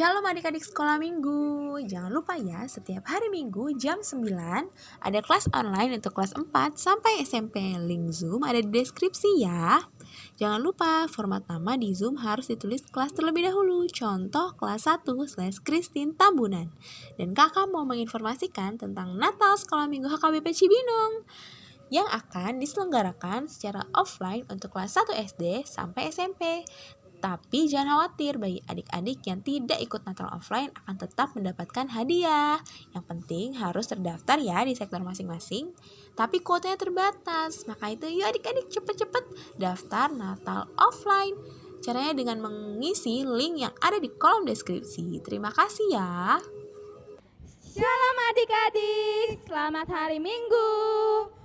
Shalom adik-adik sekolah minggu. Jangan lupa ya, setiap hari minggu jam 9 ada kelas online untuk kelas 4 sampai SMP. Link Zoom ada di deskripsi ya. Jangan lupa format nama di Zoom harus ditulis kelas terlebih dahulu. Contoh kelas 1/Christine Tambunan. Dan kakak mau menginformasikan tentang Natal Sekolah Minggu HKBP Cibinong yang akan diselenggarakan secara offline untuk kelas 1 SD sampai SMP. Tapi jangan khawatir, bagi adik-adik yang tidak ikut Natal offline akan tetap mendapatkan hadiah. Yang penting harus terdaftar ya di sektor masing-masing. Tapi kuotanya terbatas, maka itu yuk adik-adik cepet-cepet daftar Natal offline. Caranya dengan mengisi link yang ada di kolom deskripsi. Terima kasih ya. Shalom adik-adik, selamat hari Minggu.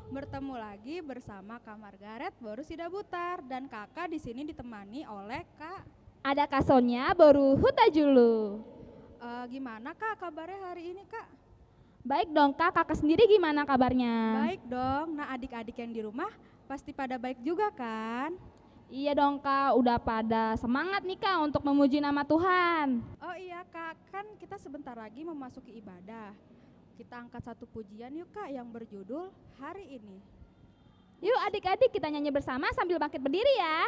Bertemu lagi bersama Kak Margaret Boru Sidabutar dan kakak di sini ditemani oleh Kak. Ada Kak Sonia baru Hutajulu. Gimana Kak kabarnya hari ini Kak? Baik dong Kak, kakak sendiri gimana kabarnya? Baik dong, nah adik-adik yang di rumah pasti pada baik juga kan? Iya dong Kak, udah pada semangat nih Kak untuk memuji nama Tuhan. Oh iya Kak, kan kita sebentar lagi memasuki ibadah. Kita angkat satu pujian yuk Kak yang berjudul Hari Ini. Yuk adik-adik kita nyanyi bersama sambil bangkit berdiri ya.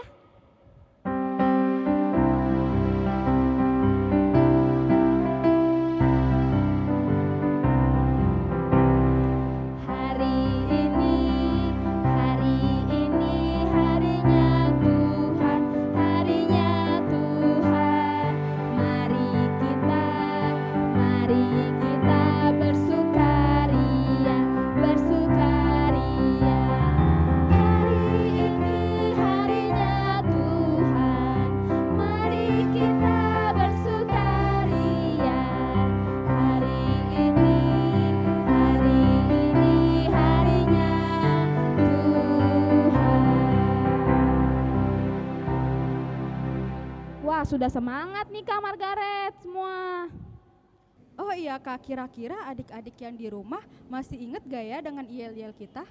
Wah, sudah semangat nih Kak Margaret semua. Oh iya Kak, kira-kira adik-adik yang di rumah masih inget gak ya dengan yel-yel kita?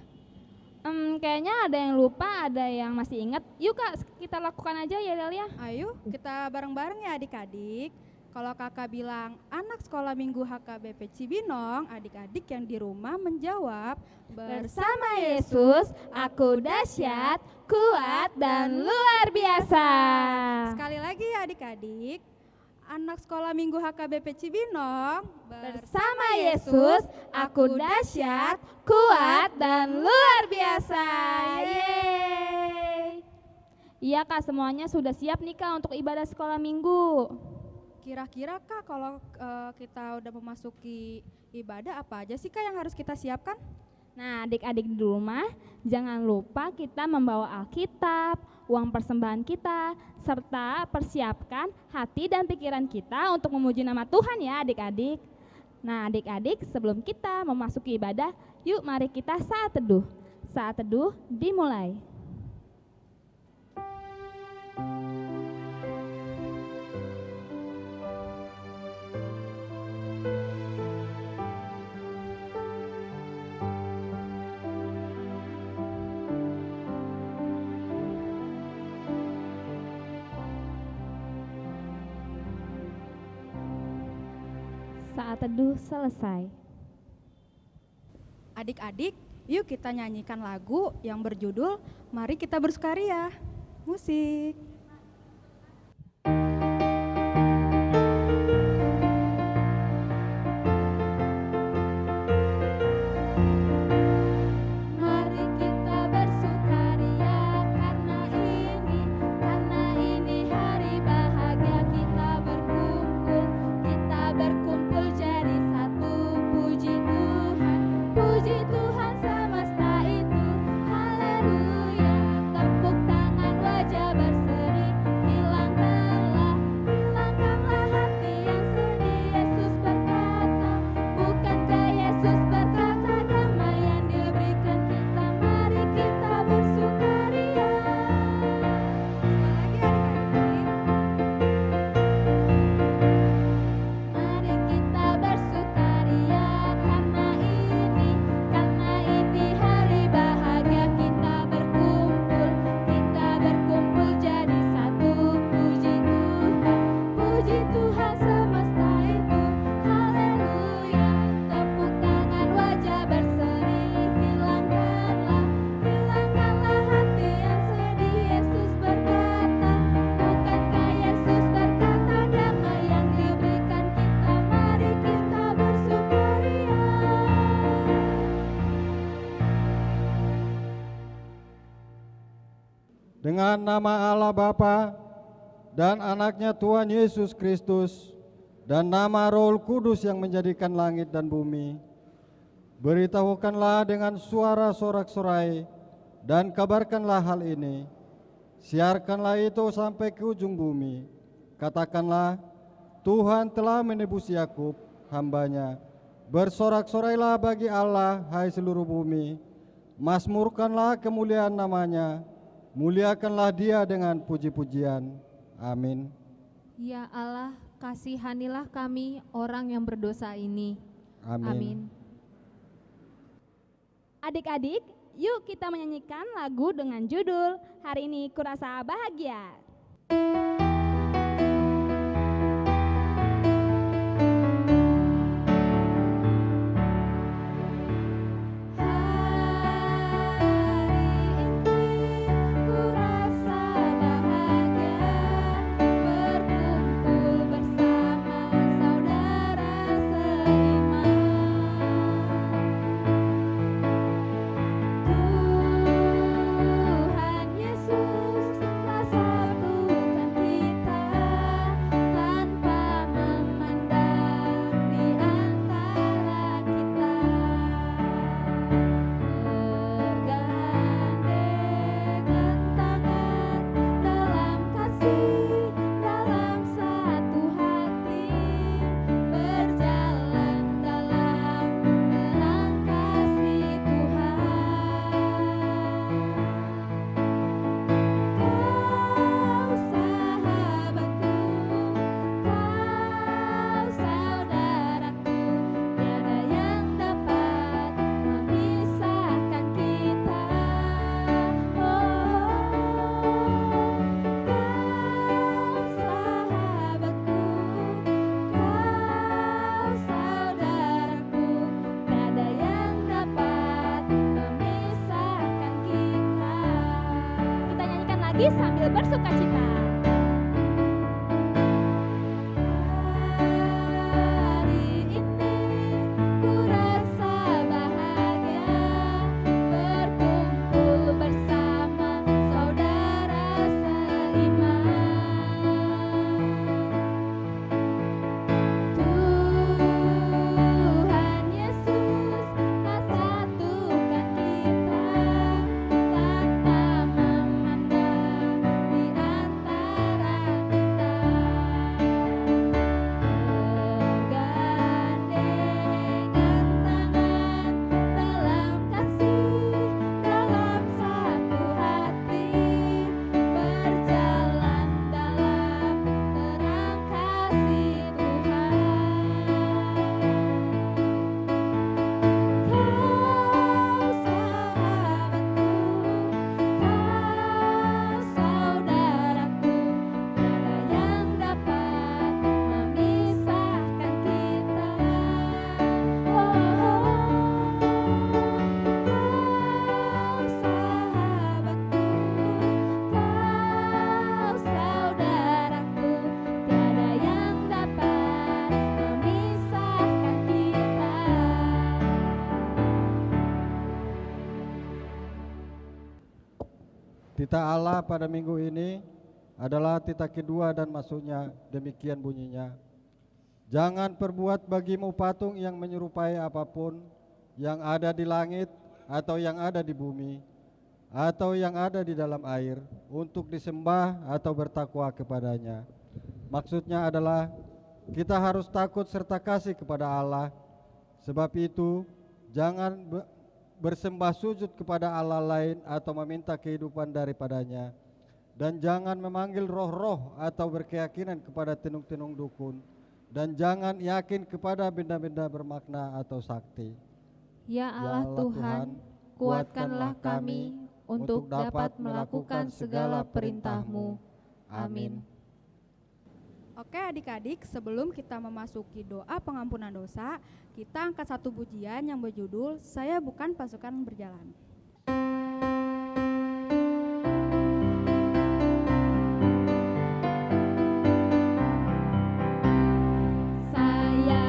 Kayaknya ada yang lupa, ada yang masih ingat. Yuk Kak, kita lakukan aja yel-yelnya. Ayo kita bareng-bareng ya adik-adik. Kalau kakak bilang anak sekolah minggu HKBP Cibinong, adik-adik yang di rumah menjawab, bersama Yesus aku dahsyat, kuat dan luar biasa. Sekali lagi ya adik-adik, anak sekolah minggu HKBP Cibinong, bersama Yesus aku dahsyat, kuat dan luar biasa. Yeay. Iya Kak, semuanya sudah siap nih Kak untuk ibadah sekolah minggu. Kira-kira Kak kalau kita udah memasuki ibadah apa aja sih Kak yang harus kita siapkan? Nah adik-adik di rumah jangan lupa kita membawa Alkitab, uang persembahan kita, serta persiapkan hati dan pikiran kita untuk memuji nama Tuhan ya adik-adik. Nah adik-adik sebelum kita memasuki ibadah, yuk mari kita saat teduh. Saat teduh dimulai. Saat teduh selesai. Adik-adik, yuk kita nyanyikan lagu yang berjudul Mari Kita Bersukaria. Musik. Tuhan semesta itu, haleluya, tepuk tangan wajah berseri. dengan nama Allah Bapa dan anaknya Tuhan Yesus Kristus dan nama Roh Kudus yang menjadikan langit dan bumi. Beritahukanlah dengan suara sorak-sorai dan kabarkanlah hal ini. Siarkanlah itu sampai ke ujung bumi. Katakanlah, Tuhan telah menebus Yakub, hambanya. Bersorak-sorailah bagi Allah, hai seluruh bumi. Mazmurkanlah kemuliaan namanya. Muliakanlah dia dengan puji-pujian. Amin. Ya Allah, kasihanilah kami orang yang berdosa ini. Amin. Adik-adik, yuk kita menyanyikan lagu dengan judul Hari Ini Kurasa Bahagia. Sambil bersuka cita. Tita Allah pada minggu ini adalah tita kedua dan masuknya demikian bunyinya. Jangan perbuat bagimu patung yang menyerupai apapun yang ada di langit atau yang ada di bumi atau yang ada di dalam air untuk disembah atau bertakwa kepadanya. Maksudnya adalah kita harus takut serta kasih kepada Allah. Sebab itu jangan bersembah sujud kepada Allah lain atau meminta kehidupan daripadanya. Dan jangan memanggil roh-roh atau berkeyakinan kepada tenung-tenung dukun. Dan jangan yakin kepada benda-benda bermakna atau sakti. Ya Allah Tuhan, kuatkanlah kami untuk dapat melakukan segala perintah-Mu. Amin. Oke adik-adik, sebelum kita memasuki doa pengampunan dosa, kita angkat satu pujian yang berjudul Saya Bukan Pasukan Berjalan. Saya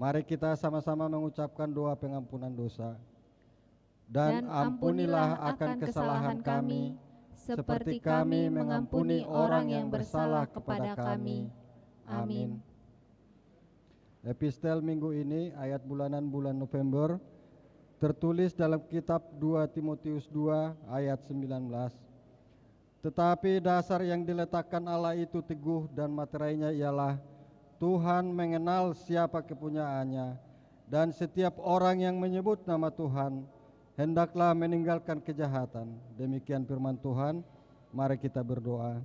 Mari kita sama-sama mengucapkan doa pengampunan dosa. Dan ampunilah akan kesalahan kami, seperti kami mengampuni orang yang bersalah kepada kami. Amin. Epistel minggu ini, ayat bulanan bulan November, tertulis dalam kitab 2 Timotius 2 ayat 19. Tetapi dasar yang diletakkan Allah itu teguh dan materainya ialah Tuhan mengenal siapa kepunyaannya, dan setiap orang yang menyebut nama Tuhan hendaklah meninggalkan kejahatan. Demikian firman Tuhan. Mari kita berdoa.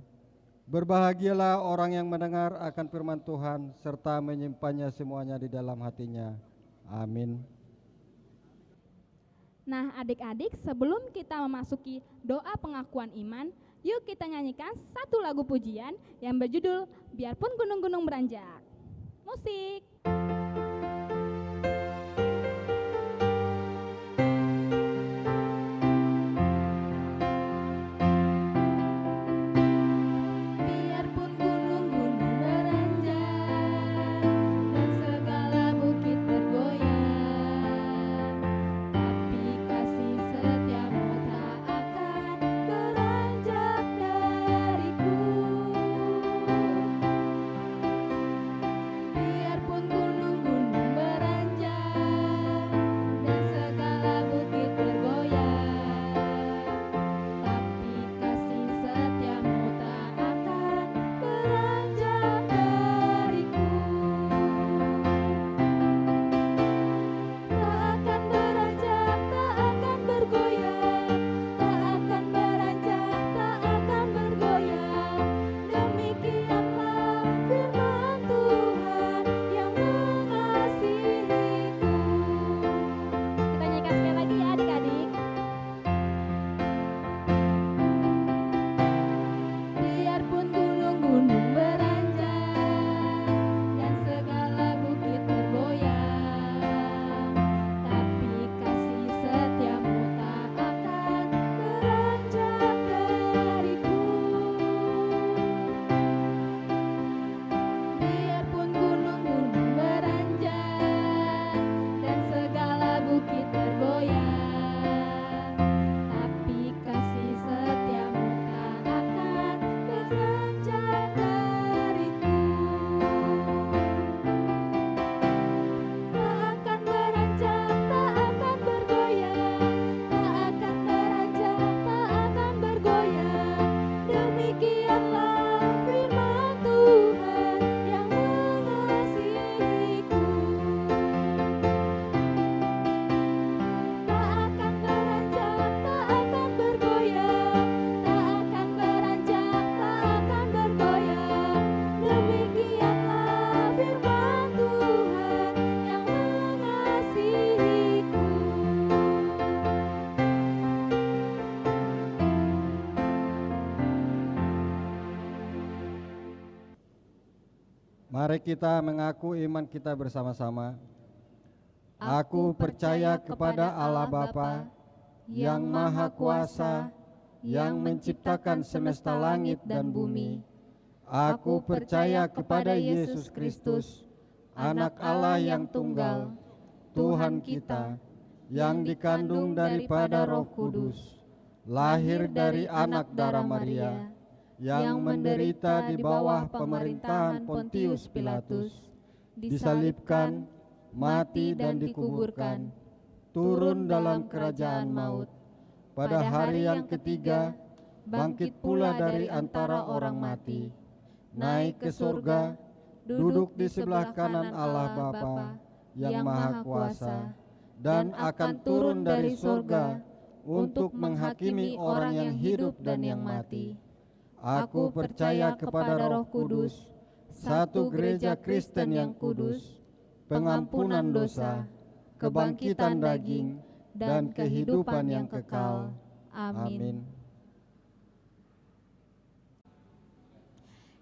Berbahagialah orang yang mendengar akan firman Tuhan serta menyimpannya semuanya di dalam hatinya. Amin. Nah, adik-adik, sebelum kita memasuki doa pengakuan iman, yuk kita nyanyikan satu lagu pujian yang berjudul Biarpun Gunung-Gunung Beranjak. Musik. Mari kita mengaku iman kita bersama-sama. Aku percaya kepada Allah Bapa yang Maha Kuasa, yang menciptakan semesta langit dan bumi. Aku percaya kepada Yesus Kristus, Anak Allah yang tunggal, Tuhan kita, yang dikandung daripada Roh Kudus, lahir dari anak darah Maria, yang menderita di bawah pemerintahan Pontius Pilatus, disalibkan, mati dan dikuburkan, turun dalam kerajaan maut. Pada hari yang ketiga, bangkit pula dari antara orang mati, naik ke surga, duduk di sebelah kanan Allah Bapa yang Maha Kuasa, dan akan turun dari surga untuk menghakimi orang yang hidup dan yang mati. Aku percaya kepada Roh Kudus, satu gereja Kristen yang kudus, pengampunan dosa, kebangkitan daging, dan kehidupan yang kekal. Amin.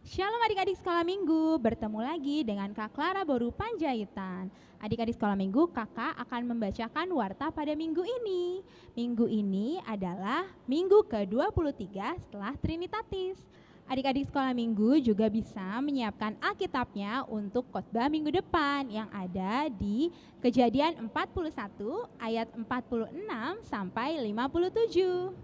Shalom adik-adik sekolah minggu, bertemu lagi dengan Kak Clara Boru Panjaitan. Adik-adik sekolah minggu, kakak akan membacakan warta pada minggu ini. Minggu ini adalah minggu ke-23 setelah Trinitatis. Adik-adik sekolah minggu juga bisa menyiapkan Alkitabnya untuk khotbah minggu depan yang ada di Kejadian 41 ayat 46 sampai 57.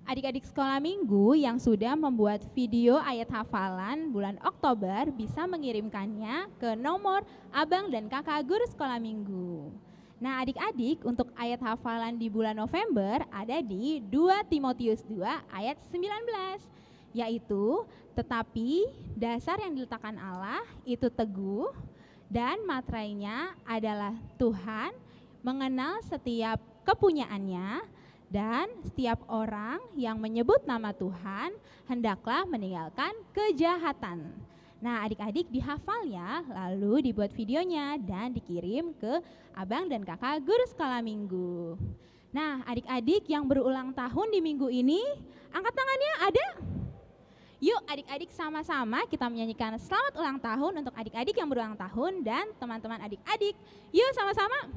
Adik-adik sekolah minggu yang sudah membuat video ayat hafalan bulan Oktober bisa mengirimkannya ke nomor abang dan kakak guru sekolah minggu. Nah, adik-adik, untuk ayat hafalan di bulan November ada di 2 Timotius 2 ayat 19, yaitu tetapi dasar yang diletakkan Allah itu teguh dan materainya adalah Tuhan, mengenal setiap kepunyaannya, dan setiap orang yang menyebut nama Tuhan hendaklah meninggalkan kejahatan. Nah, adik-adik dihafal ya, lalu dibuat videonya dan dikirim ke abang dan kakak guru sekolah minggu. Nah, adik-adik yang berulang tahun di minggu ini, angkat tangannya, ada? Yuk adik-adik sama-sama kita menyanyikan selamat ulang tahun untuk adik-adik yang berulang tahun dan teman-teman adik-adik. Yuk sama-sama.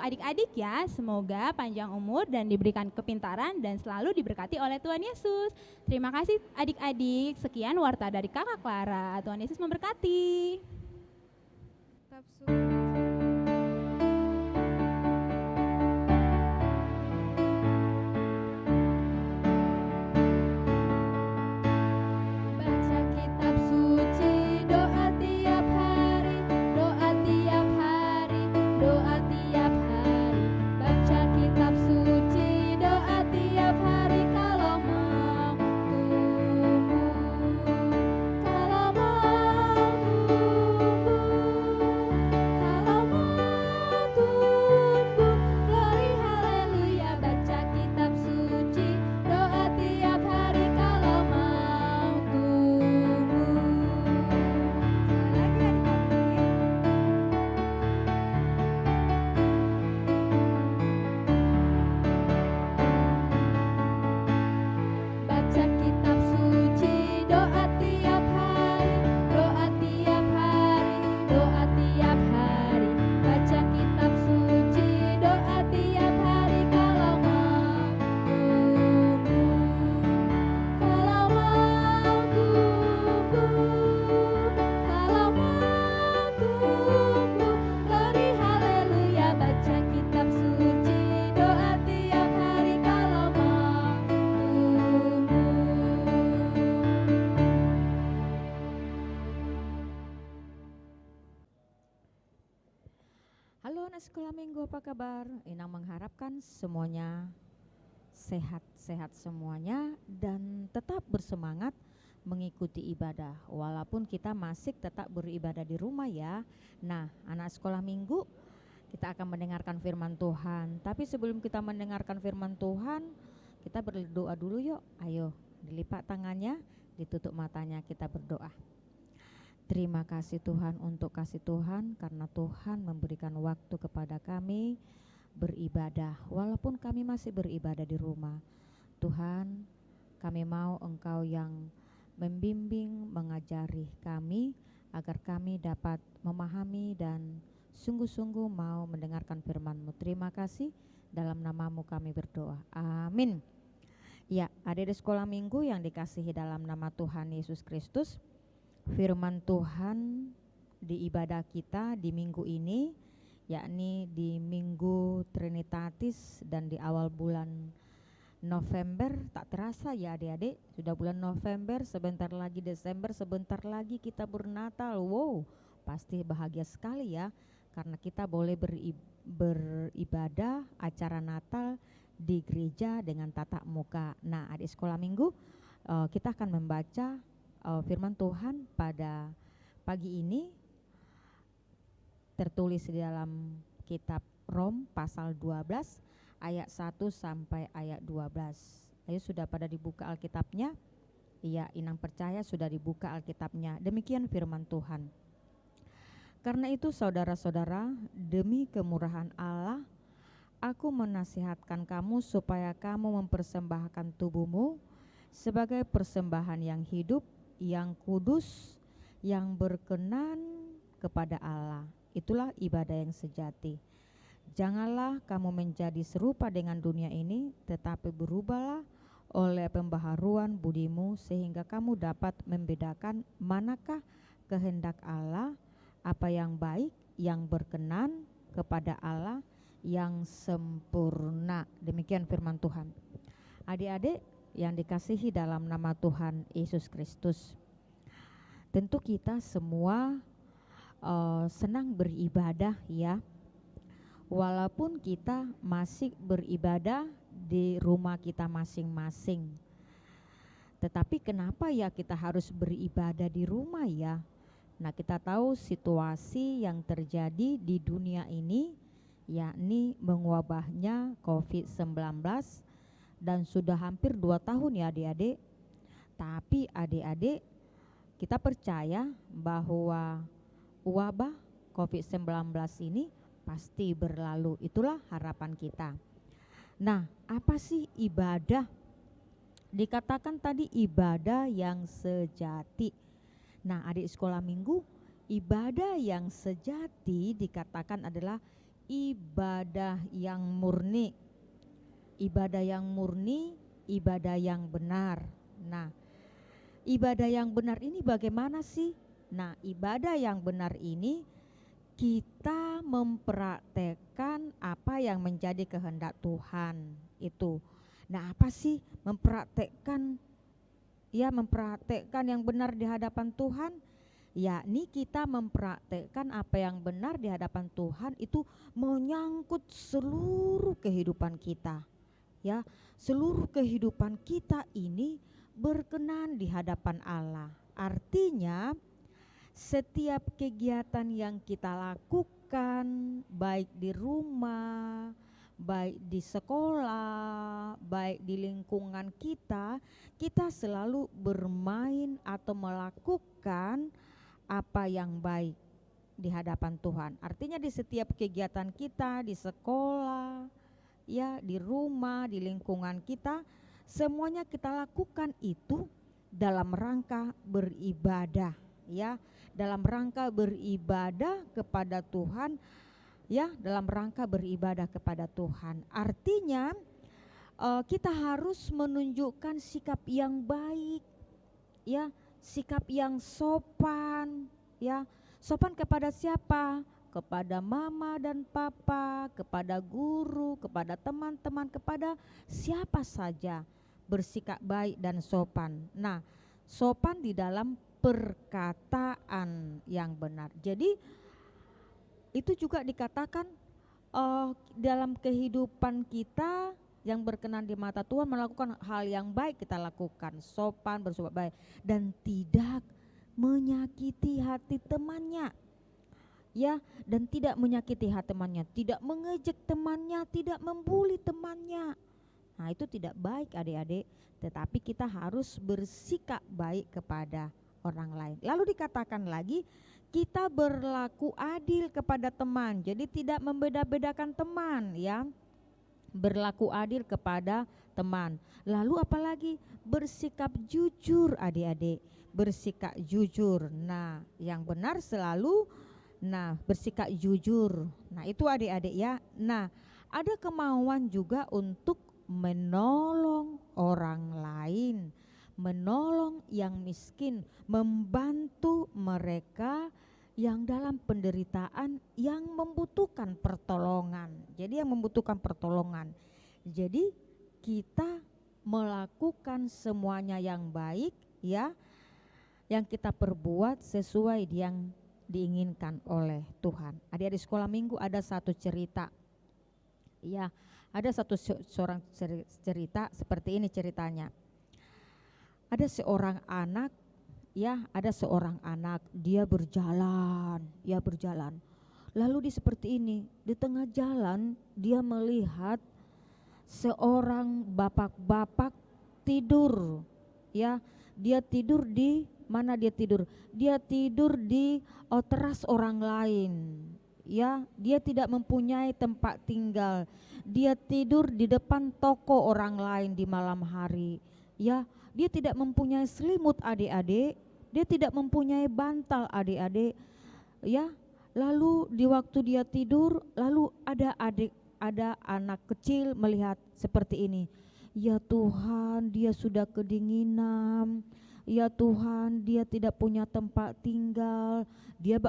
Adik-adik ya, semoga panjang umur dan diberikan kepintaran dan selalu diberkati oleh Tuhan Yesus. Terima kasih adik-adik, sekian warta dari Kakak Clara. Tuhan Yesus memberkati. Baca kitab suci, doa tiap hari, doa tiap hari, doa tiap hari. Baca kitab suci, doa tiap hari kalau mau tumbuh, kalau mau tumbuh, kalau mau tumbuh. Glory haleluya. Baca kitab suci, doa tiap hari kalau mau tumbuh. Lagi adik-adik. Baca kitab suci, doa tiap hari, doa tiap hari, doa tiap hari. Baca kitab suci, doa tiap hari kalau mau tumbuh, kalau mau tumbuh, kalau mau tumbuh. Glory haleluya. Baca kitab suci, doa tiap hari kalau mau tumbuh. Halo anak sekolah minggu, apa kabar? Inang mengharapkan semuanya sehat-sehat semuanya dan tetap bersemangat mengikuti ibadah. Walaupun kita masih tetap beribadah di rumah ya. Nah, anak sekolah minggu, kita akan mendengarkan firman Tuhan. Tapi sebelum kita mendengarkan firman Tuhan, kita berdoa dulu yuk. Ayo, dilipat tangannya, ditutup matanya, kita berdoa. Terima kasih Tuhan untuk kasih Tuhan, karena Tuhan memberikan waktu kepada kami beribadah walaupun kami masih beribadah di rumah. Tuhan, kami mau Engkau yang membimbing, mengajari kami agar kami dapat memahami dan sungguh-sungguh mau mendengarkan firman-Mu. Terima kasih, dalam nama-Mu kami berdoa. Amin. Ya, adik-adik sekolah minggu yang dikasihi dalam nama Tuhan Yesus Kristus, firman Tuhan di ibadah kita di minggu ini, yakni di Minggu Trinitatis dan di awal bulan November. Tak terasa ya adik-adik, sudah bulan November, sebentar lagi Desember, sebentar lagi kita bernatal. Wow, pasti bahagia sekali ya, karena kita boleh beribadah acara Natal di gereja dengan tatap muka. Nah, adik sekolah minggu, kita akan membaca firman Tuhan pada pagi ini, tertulis di dalam kitab Rom pasal 12 ayat 1 sampai ayat 12. Ayo, sudah pada dibuka Alkitabnya? Iya, Inang percaya sudah dibuka Alkitabnya. Demikian firman Tuhan. Karena itu saudara-saudara, demi kemurahan Allah, aku menasihatkan kamu supaya kamu mempersembahkan tubuhmu sebagai persembahan yang hidup, yang kudus, yang berkenan kepada Allah. Itulah ibadah yang sejati. Janganlah kamu menjadi serupa dengan dunia ini, tetapi berubahlah oleh pembaharuan budimu, sehingga kamu dapat membedakan manakah kehendak Allah, apa yang baik, yang berkenan kepada Allah, yang sempurna. Demikian firman Tuhan. Adik-adik yang dikasihi dalam nama Tuhan Yesus Kristus, tentu kita semua senang beribadah ya. Walaupun kita masih beribadah di rumah kita masing-masing, tetapi kenapa ya kita harus beribadah di rumah ya? Nah, kita tahu situasi yang terjadi di dunia ini, yakni mewabahnya COVID-19, dan sudah hampir 2 tahun ya adik-adik. Tapi adik-adik, kita percaya bahwa wabah COVID-19 ini pasti berlalu. Itulah harapan kita. Nah, apa sih ibadah? Dikatakan tadi ibadah yang sejati. Nah, adik sekolah minggu, ibadah yang sejati dikatakan adalah ibadah yang murni. Ibadah yang murni, ibadah yang benar. Nah, ibadah yang benar ini bagaimana sih? Nah, ibadah yang benar ini kita mempraktekkan apa yang menjadi kehendak Tuhan itu. Nah, apa sih mempraktekkan yang benar di hadapan Tuhan? Yakni kita mempraktekkan apa yang benar di hadapan Tuhan itu menyangkut seluruh kehidupan kita. Ya, seluruh kehidupan kita ini berkenan di hadapan Allah. Artinya setiap kegiatan yang kita lakukan, baik di rumah, baik di sekolah, baik di lingkungan kita, kita selalu bermain atau melakukan apa yang baik di hadapan Tuhan. Artinya di setiap kegiatan kita, di sekolah, ya, di rumah, di lingkungan kita, semuanya kita lakukan itu dalam rangka beribadah, ya, dalam rangka beribadah kepada Tuhan, ya, dalam rangka beribadah kepada Tuhan. Artinya kita harus menunjukkan sikap yang baik, ya, sikap yang sopan, ya. Sopan kepada siapa? Kepada mama dan papa, kepada guru, kepada teman-teman, kepada siapa saja, bersikap baik dan sopan. Nah, sopan di dalam perkataan yang benar. Jadi itu juga dikatakan dalam kehidupan kita yang berkenan di mata Tuhan, melakukan hal yang baik kita lakukan, sopan, bersikap baik, dan tidak menyakiti hati temannya, ya, dan tidak menyakiti hati temannya, tidak mengejek temannya, tidak membuli temannya. Nah, itu tidak baik adik-adik, tetapi kita harus bersikap baik kepada orang lain. Lalu dikatakan lagi, kita berlaku adil kepada teman. Jadi tidak membeda-bedakan teman, ya. Berlaku adil kepada teman. Lalu apalagi? Bersikap jujur adik-adik. Bersikap jujur. Nah, yang benar selalu bersikap jujur. Nah, itu adik-adik ya. Nah, ada kemauan juga untuk menolong orang lain, menolong yang miskin, membantu mereka yang dalam penderitaan, yang membutuhkan pertolongan. Jadi yang membutuhkan pertolongan. Jadi kita melakukan semuanya yang baik, ya, yang kita perbuat sesuai yang diinginkan oleh Tuhan. Adik-adik sekolah minggu, ada satu cerita, ya, Ada seorang cerita seperti ini ceritanya. Ada seorang anak, dia berjalan. Lalu seperti ini, di tengah jalan dia melihat seorang bapak-bapak tidur, ya. Dia tidur di mana dia tidur? Dia tidur di teras orang lain. Ya, dia tidak mempunyai tempat tinggal. Dia tidur di depan toko orang lain di malam hari. Ya, dia tidak mempunyai selimut adik-adik, dia tidak mempunyai bantal adik-adik. Ya, lalu di waktu dia tidur, lalu ada anak kecil melihat seperti ini. Ya Tuhan, dia sudah kedinginan. Ya Tuhan, dia tidak punya tempat tinggal.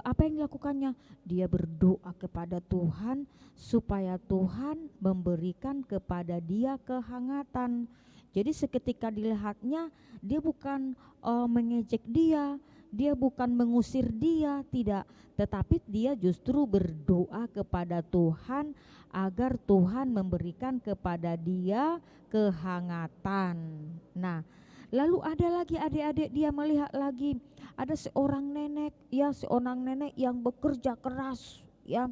Apa yang dilakukannya? Dia berdoa kepada Tuhan supaya Tuhan memberikan kepada dia kehangatan. Jadi seketika dilihatnya, dia bukan mengejek dia bukan mengusir dia, tidak, tetapi dia justru berdoa kepada Tuhan agar Tuhan memberikan kepada dia kehangatan. Nah, lalu ada lagi adik-adik, dia melihat lagi ada seorang nenek yang bekerja keras, ya.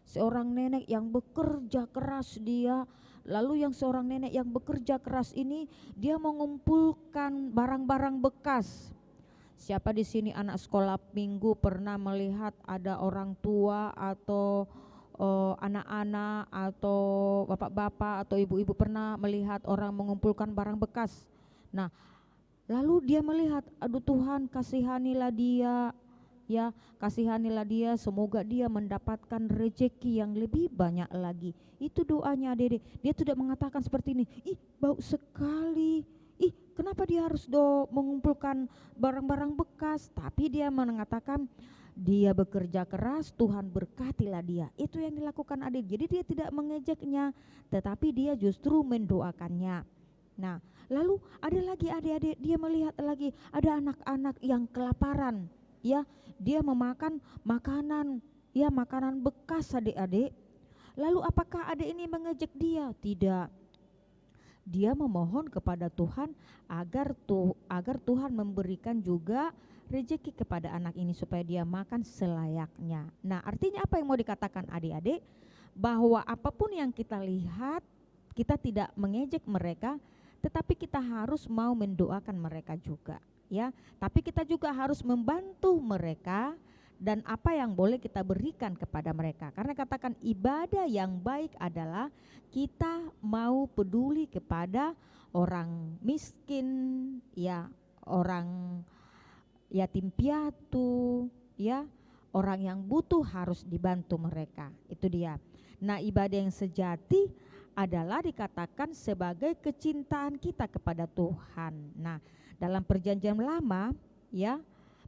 Seorang nenek yang bekerja keras dia. Lalu seorang nenek yang bekerja keras ini dia mengumpulkan barang-barang bekas. Siapa di sini anak sekolah minggu pernah melihat ada orang tua atau anak-anak atau bapak-bapak atau ibu-ibu pernah melihat orang mengumpulkan barang bekas? Nah, lalu dia melihat, aduh Tuhan, kasihanilah dia, ya, kasihanilah dia, semoga dia mendapatkan rezeki yang lebih banyak lagi. Itu doanya adik-adik. Dia tidak mengatakan seperti ini, ih bau sekali, ih kenapa dia harus mengumpulkan barang-barang bekas, tapi dia mengatakan dia bekerja keras, Tuhan berkatilah dia. Itu yang dilakukan adik. Jadi dia tidak mengejeknya, tetapi dia justru mendoakannya. Nah, lalu ada lagi adik-adik, dia melihat lagi ada anak-anak yang kelaparan, ya. Dia memakan makanan, ya, makanan bekas adik-adik. Lalu apakah adik ini mengejek dia? Tidak. Dia memohon kepada Tuhan agar Tuhan memberikan juga rezeki kepada anak ini supaya dia makan selayaknya. Nah, artinya apa yang mau dikatakan adik-adik? Bahwa apapun yang kita lihat, kita tidak mengejek mereka, tetapi kita harus mau mendoakan mereka juga, ya. Tapi kita juga harus membantu mereka dan apa yang boleh kita berikan kepada mereka. Karena katakan ibadah yang baik adalah kita mau peduli kepada orang miskin, ya, orang yatim piatu, ya, orang yang butuh harus dibantu mereka. Itu dia. Nah, ibadah yang sejati adalah dikatakan sebagai kecintaan kita kepada Tuhan. Nah, dalam perjanjian lama, ya,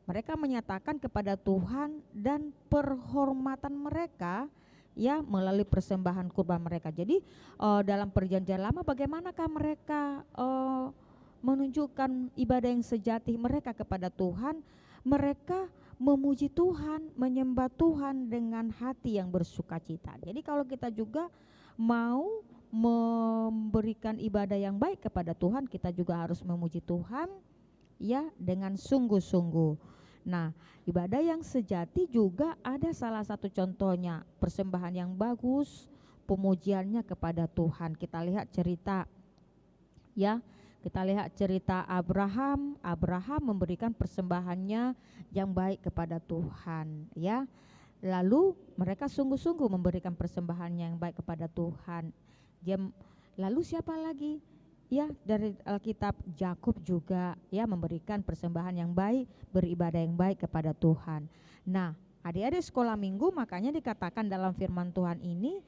mereka menyatakan kepada Tuhan dan perhormatan mereka, ya, melalui persembahan kurban mereka. Jadi dalam perjanjian lama bagaimanakah mereka menunjukkan ibadah yang sejati mereka kepada Tuhan? Mereka memuji Tuhan, menyembah Tuhan dengan hati yang bersukacita. Jadi kalau kita juga mau memberikan ibadah yang baik kepada Tuhan, kita juga harus memuji Tuhan, ya, dengan sungguh-sungguh. Nah, ibadah yang sejati juga ada salah satu contohnya, persembahan yang bagus, pemujiannya kepada Tuhan. Kita lihat cerita, ya, kita lihat cerita Abraham memberikan persembahannya yang baik kepada Tuhan, ya. Lalu mereka sungguh-sungguh memberikan persembahannya yang baik kepada Tuhan. Lalu siapa lagi? Ya, dari Alkitab Yakub juga, ya, memberikan persembahan yang baik, beribadah yang baik kepada Tuhan. Nah, adik-adik sekolah minggu, makanya dikatakan dalam firman Tuhan ini,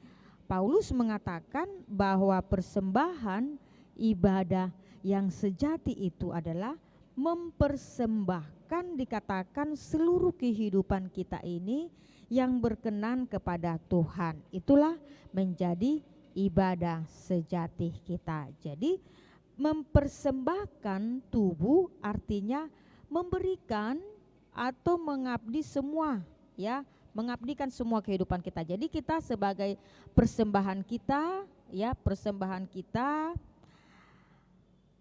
Paulus mengatakan bahwa persembahan ibadah yang sejati itu adalah mempersembahkan, dikatakan seluruh kehidupan kita ini yang berkenan kepada Tuhan. Itulah menjadi ibadah sejati kita. Jadi mempersembahkan tubuh artinya memberikan atau mengabdi semua, ya, mengabdikan semua kehidupan kita. Jadi kita sebagai persembahan kita, ya persembahan kita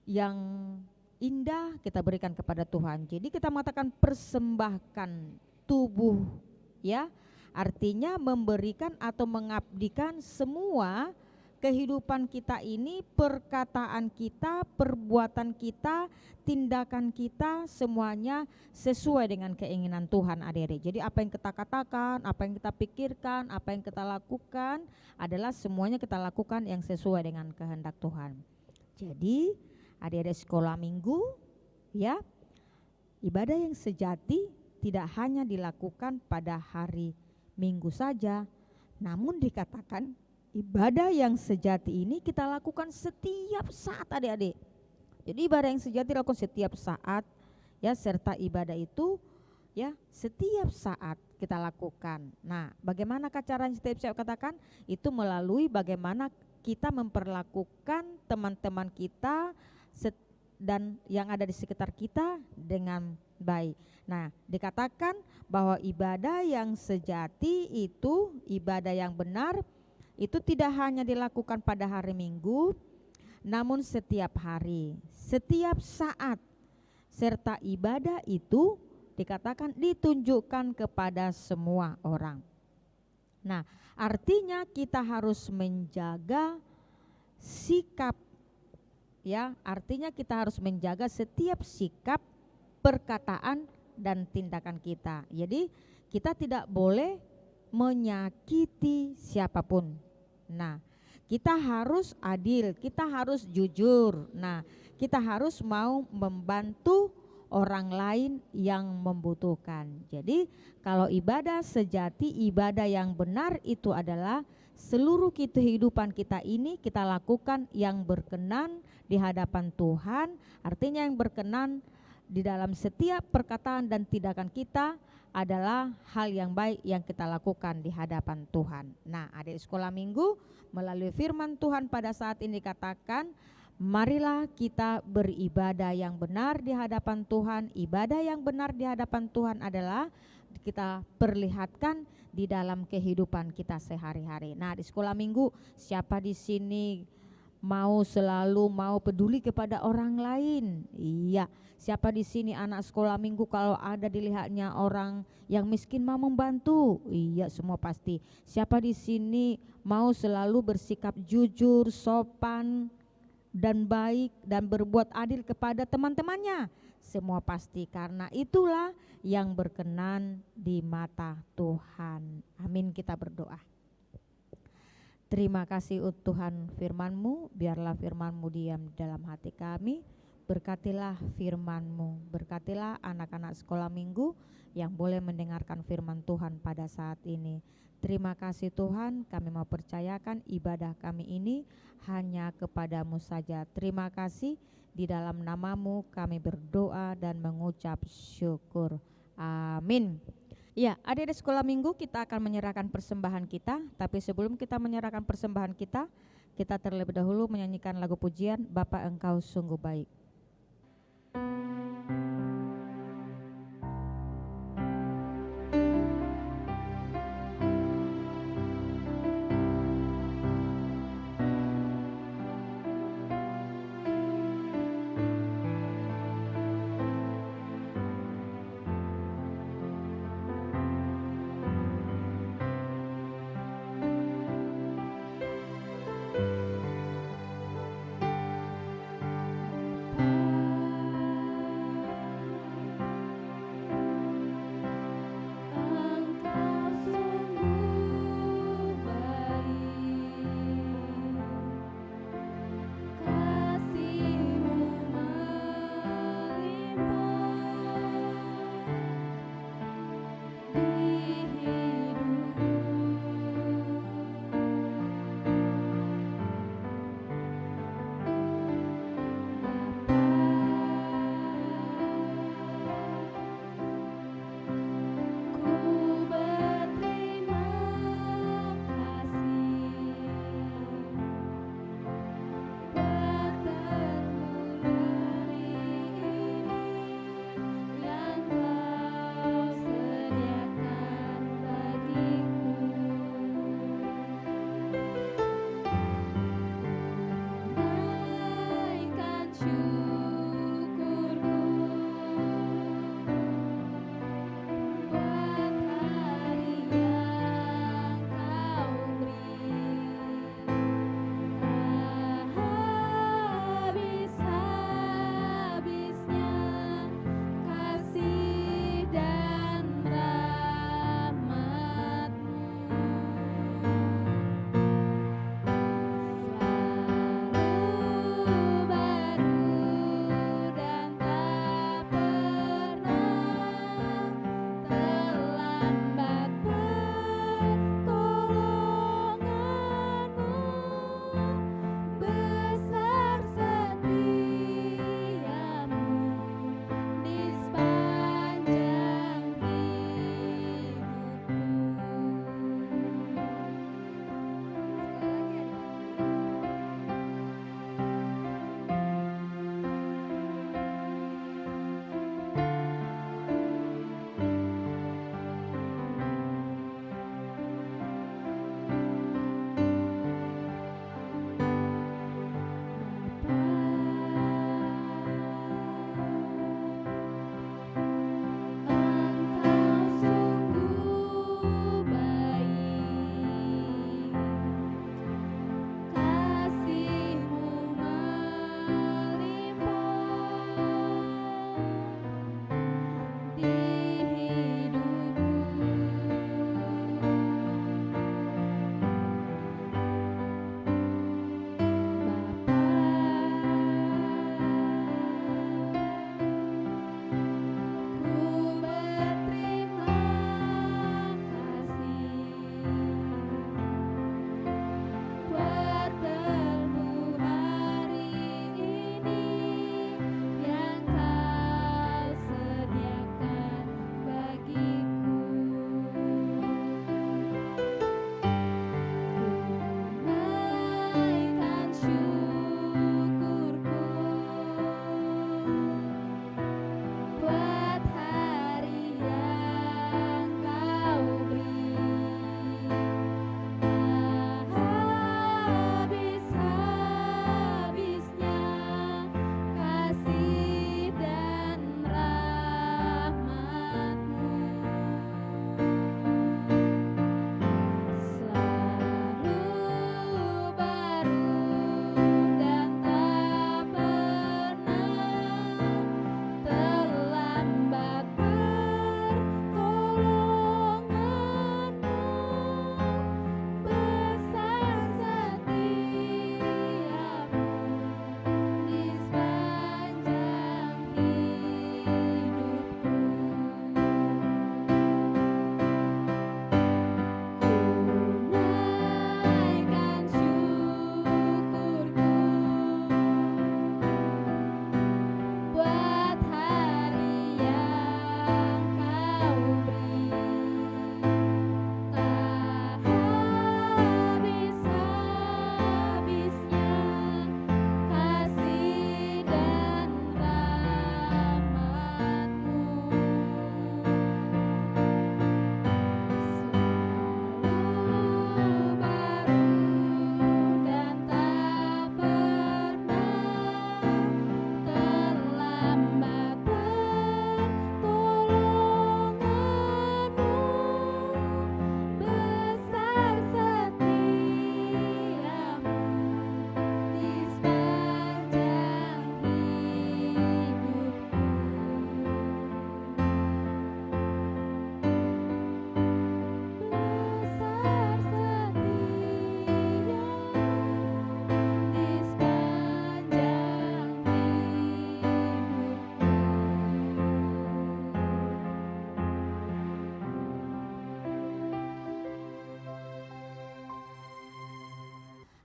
yang indah kita berikan kepada Tuhan. Jadi kita mengatakan persembahkan tubuh, ya, artinya memberikan atau mengabdikan semua kehidupan kita ini, perkataan kita, perbuatan kita, tindakan kita, semuanya sesuai dengan keinginan Tuhan, adik-adik. Jadi apa yang kita katakan, apa yang kita pikirkan, apa yang kita lakukan adalah semuanya kita lakukan yang sesuai dengan kehendak Tuhan. Jadi adik-adik sekolah minggu, ya, ibadah yang sejati tidak hanya dilakukan pada hari Minggu saja, namun dikatakan ibadah yang sejati ini kita lakukan setiap saat, adik-adik. Jadi ibadah yang sejati dilakukan setiap saat, ya, serta ibadah itu, ya, setiap saat kita lakukan. Nah, bagaimana caranya setiap saat katakan? Itu melalui bagaimana kita memperlakukan teman-teman kita dan yang ada di sekitar kita dengan baik. Nah, dikatakan bahwa ibadah yang sejati itu, ibadah yang benar itu tidak hanya dilakukan pada hari Minggu, namun setiap hari, setiap saat, serta ibadah itu dikatakan ditunjukkan kepada semua orang. Nah, artinya kita harus menjaga sikap, ya, artinya kita harus menjaga setiap sikap, perkataan dan tindakan kita. Jadi kita tidak boleh menyakiti siapapun. Nah, kita harus adil, kita harus jujur. Nah, kita harus mau membantu orang lain yang membutuhkan. Jadi kalau ibadah sejati, ibadah yang benar itu adalah seluruh kehidupan kita ini kita lakukan yang berkenan di hadapan Tuhan. Artinya yang berkenan di dalam setiap perkataan dan tindakan kita adalah hal yang baik yang kita lakukan di hadapan Tuhan. Nah, adik sekolah minggu, melalui firman Tuhan pada saat ini dikatakan, marilah kita beribadah yang benar di hadapan Tuhan. Ibadah yang benar di hadapan Tuhan adalah kita perlihatkan di dalam kehidupan kita sehari-hari. Nah, di sekolah minggu, siapa di sini mau peduli kepada orang lain? Iya. Siapa di sini anak sekolah minggu kalau ada dilihatnya orang yang miskin mau membantu? Iya, semua pasti. Siapa di sini mau selalu bersikap jujur, sopan dan baik dan berbuat adil kepada teman-temannya? Semua pasti, karena itulah yang berkenan di mata Tuhan. Amin, kita berdoa. Terima kasih Tuhan firman-Mu, biarlah firman-Mu diam dalam hati kami. Berkatilah firman-Mu, berkatilah anak-anak sekolah minggu yang boleh mendengarkan firman Tuhan pada saat ini. Terima kasih Tuhan, kami mau percayakan ibadah kami ini hanya kepada-Mu saja. Terima kasih, di dalam nama-Mu kami berdoa dan mengucap syukur. Amin. Ya, adik-adik sekolah minggu, kita akan menyerahkan persembahan kita. Tapi sebelum kita menyerahkan persembahan kita terlebih dahulu menyanyikan lagu pujian Bapa Engkau Sungguh Baik.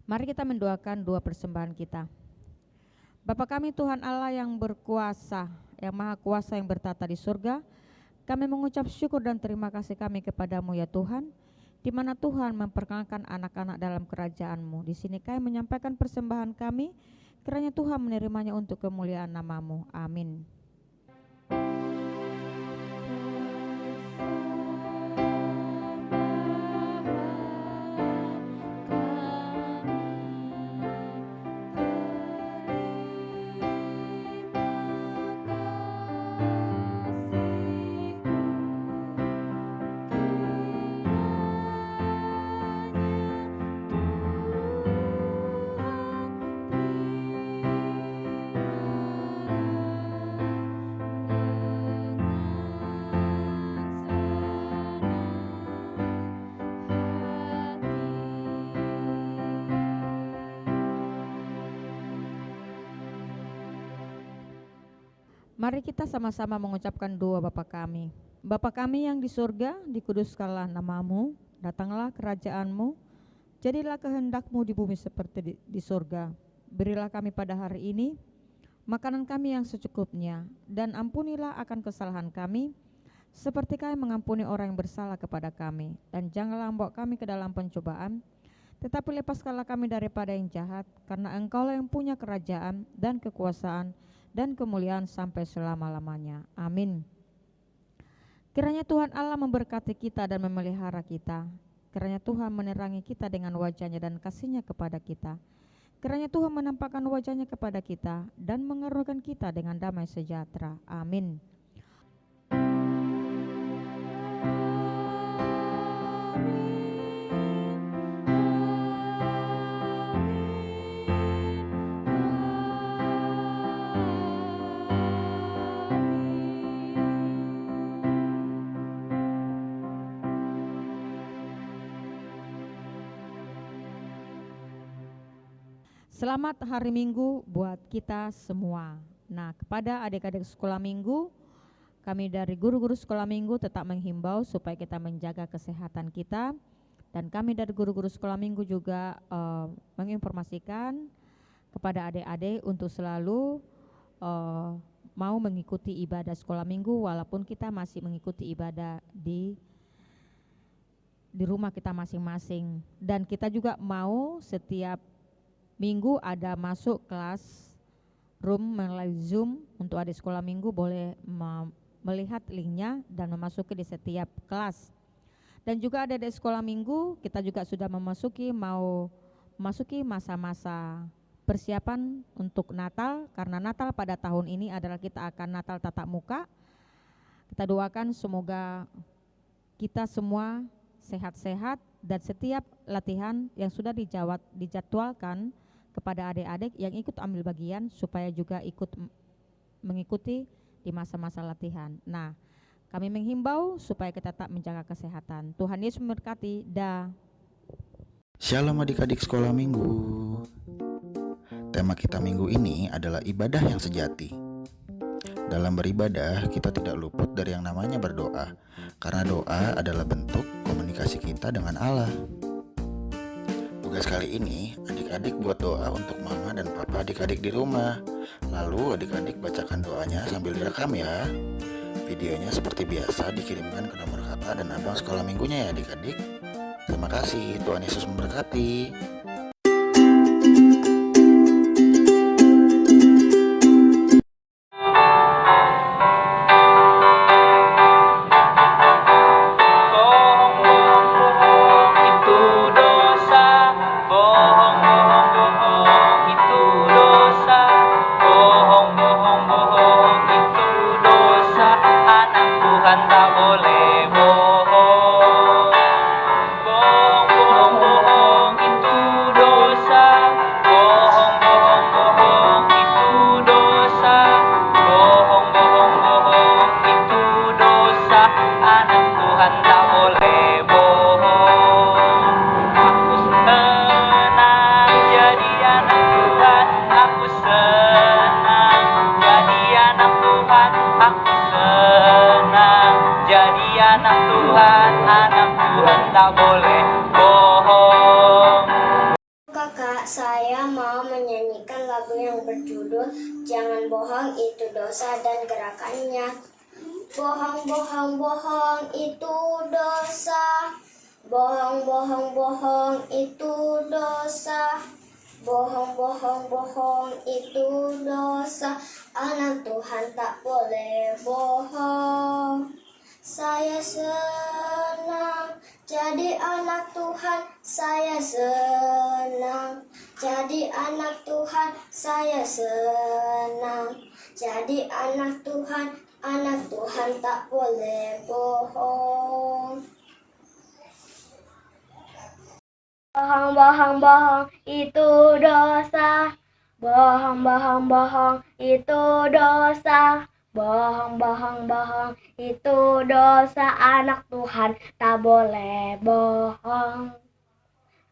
Mari kita mendoakan dua persembahan kita. Bapa kami Tuhan Allah yang berkuasa, yang maha kuasa yang bertata di surga, kami mengucap syukur dan terima kasih kami kepadamu ya Tuhan, di mana Tuhan memperkenalkan anak-anak dalam kerajaan-Mu. Di sini kami menyampaikan persembahan kami, kiranya Tuhan menerimanya untuk kemuliaan nama-Mu. Amin. Mari kita sama-sama mengucapkan doa Bapa kami. Bapa kami yang di surga, dikuduskanlah nama-Mu, datanglah kerajaan-Mu, jadilah kehendak-Mu di bumi seperti di surga. Berilah kami pada hari ini makanan kami yang secukupnya, dan ampunilah akan kesalahan kami, seperti kami mengampuni orang yang bersalah kepada kami. Dan janganlah membawa kami ke dalam pencobaan, tetapi lepaskanlah kami daripada yang jahat, karena Engkaulah yang punya kerajaan dan kekuasaan dan kemuliaan sampai selama-lamanya. Amin. Kiranya Tuhan Allah memberkati kita dan memelihara kita. Kiranya Tuhan menerangi kita dengan wajah-Nya dan kasih-Nya kepada kita. Kiranya Tuhan menampakkan wajah-Nya kepada kita dan mengaruniakan kita dengan damai sejahtera. Amin. Selamat hari Minggu buat kita semua. Nah, kepada adik-adik sekolah minggu, kami dari guru-guru sekolah minggu tetap menghimbau supaya kita menjaga kesehatan kita, dan kami dari guru-guru sekolah minggu juga menginformasikan kepada adik-adik untuk selalu mau mengikuti ibadah sekolah minggu walaupun kita masih mengikuti ibadah di rumah kita masing-masing. Dan kita juga mau setiap minggu ada masuk kelas room melalui Zoom. Untuk adik sekolah minggu boleh melihat linknya dan memasuki di setiap kelas. Dan juga ada adik sekolah minggu, kita juga sudah memasuki masa-masa persiapan untuk Natal, karena Natal pada tahun ini adalah kita akan Natal tatap muka. Kita doakan semoga kita semua sehat-sehat, dan setiap latihan yang sudah dijadwalkan kepada adik-adik yang ikut ambil bagian supaya juga ikut mengikuti di masa-masa latihan. Nah, kami menghimbau supaya kita tetap menjaga kesehatan. Tuhan Yesus memberkati. Shalom adik-adik sekolah minggu. Tema kita minggu ini adalah ibadah yang sejati. Dalam beribadah, kita tidak luput dari yang namanya berdoa, karena doa adalah bentuk komunikasi kita dengan Allah. Tugas kali ini, adik-adik buat doa untuk mama dan papa adik-adik di rumah. Lalu adik-adik bacakan doanya sambil direkam ya. Videonya seperti biasa dikirimkan ke nomor kakak dan abang sekolah minggunya ya adik-adik. Terima kasih, Tuhan Yesus memberkati. Kakak, berjudul Jangan Bohong Itu Dosa dan Gerakannya. Bohong, bohong, bohong itu dosa. Bohong, bohong, bohong itu dosa. Bohong, bohong, bohong itu dosa. Anak Tuhan tak boleh bohong. Saya senang jadi anak Tuhan. Saya senang jadi anak Tuhan. Saya senang jadi anak Tuhan. Anak Tuhan tak boleh bohong. Bohong, bohong, bohong itu dosa. Bohong, bohong, bohong itu dosa. Bohong, bohong, bohong itu dosa. Anak Tuhan tak boleh bohong.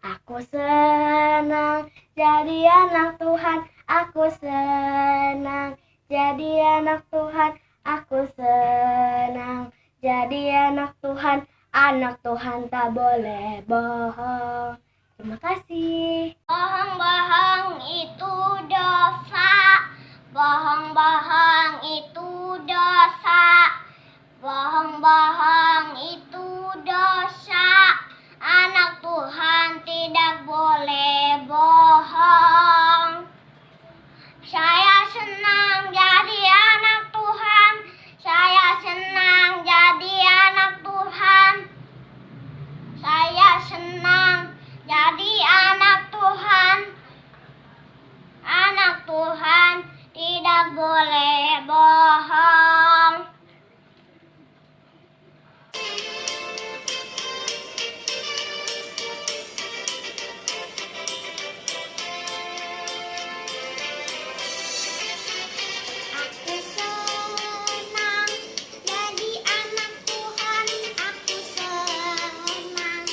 Aku senang jadi anak Tuhan. Aku senang jadi anak Tuhan. Aku senang jadi anak Tuhan. Anak Tuhan tak boleh bohong. Terima kasih. Bohong-bohong itu dosa. Bohong-bohong itu dosa. Bohong-bohong itu dosa. Anak Tuhan tidak boleh bohong. Saya senang jadi anak Tuhan. Saya senang jadi anak Tuhan. Saya senang jadi anak Tuhan. Anak Tuhan tidak boleh bohong. Aku senang jadi anak Tuhan. Aku senang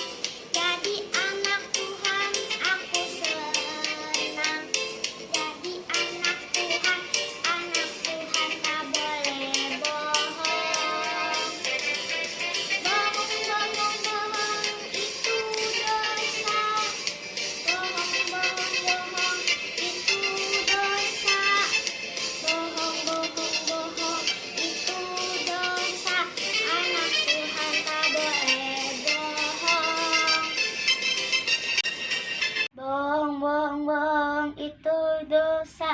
jadi anak Tuhan. Aku senang jadi anak Tuhan. Anak Tuhan tak boleh bohong. Bohong, bohong, bohong itu dosa. Bohong, bohong, bohong itu dosa. Bohong, bohong, bohong itu dosa. Anak Tuhan tak boleh bohong. Bohong, bohong, bohong itu dosa.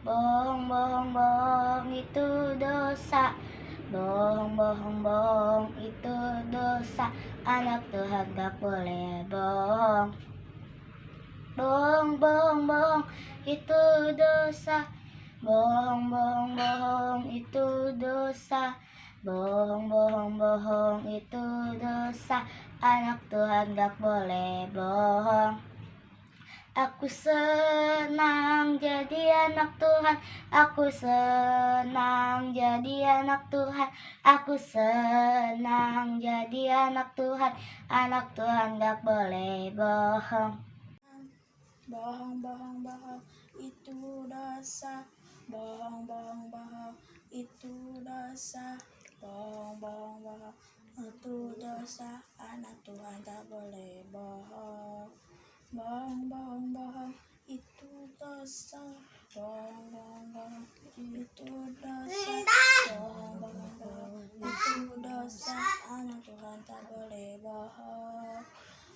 Bohong, bohong, bohong itu dosa. Bohong, bohong, bohong itu dosa. Anak Tuhan tak boleh bohong. Bohong, bohong, bohong itu dosa. Bohong, bohong, bohong itu dosa. Bohong, bohong, bohong itu dosa. Anak Tuhan tak boleh bohong. Aku senang jadi anak Tuhan. Aku senang jadi anak Tuhan. Aku senang jadi anak Tuhan. Anak Tuhan tak boleh bohong. Bohong, bohong, bohong itu dosa. Bohong, bohong, bohong itu dosa. Bohong, bohong, bohong itu dosa. Anak Tuhan tak boleh bohong. Bohong, bohong, bohong itu dosa. Bohong, bohong, bohong itu dosa. Bohong, bohong, bohong itu dosa. Anak Tuhan tak boleh bohong.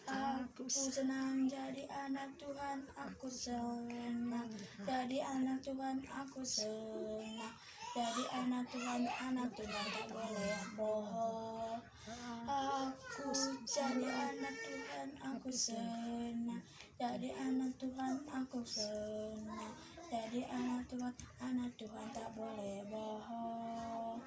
Aku senang jadi anak Tuhan. Aku senang jadi anak Tuhan. Aku senang jadi anak Tuhan. Anak Tuhan tak boleh bohong. Aku jadi anak Tuhan. Aku senang jadi anak Tuhan. Aku senang jadi anak Tuhan. Anak Tuhan tak boleh bohong.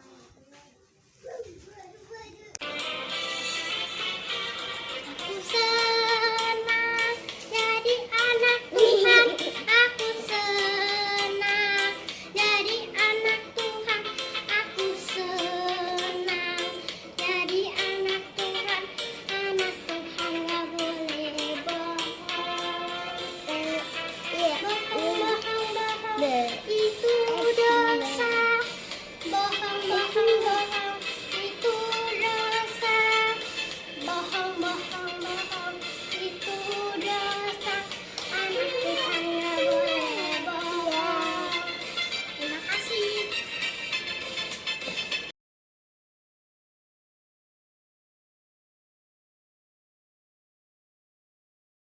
Aku senang jadi anak Tuhan. Aku senang jadi anak Tuhan. Aku senang jadi anak Tuhan. Anak Tuhan gak boleh bohong. Bohong, bohong, bohong.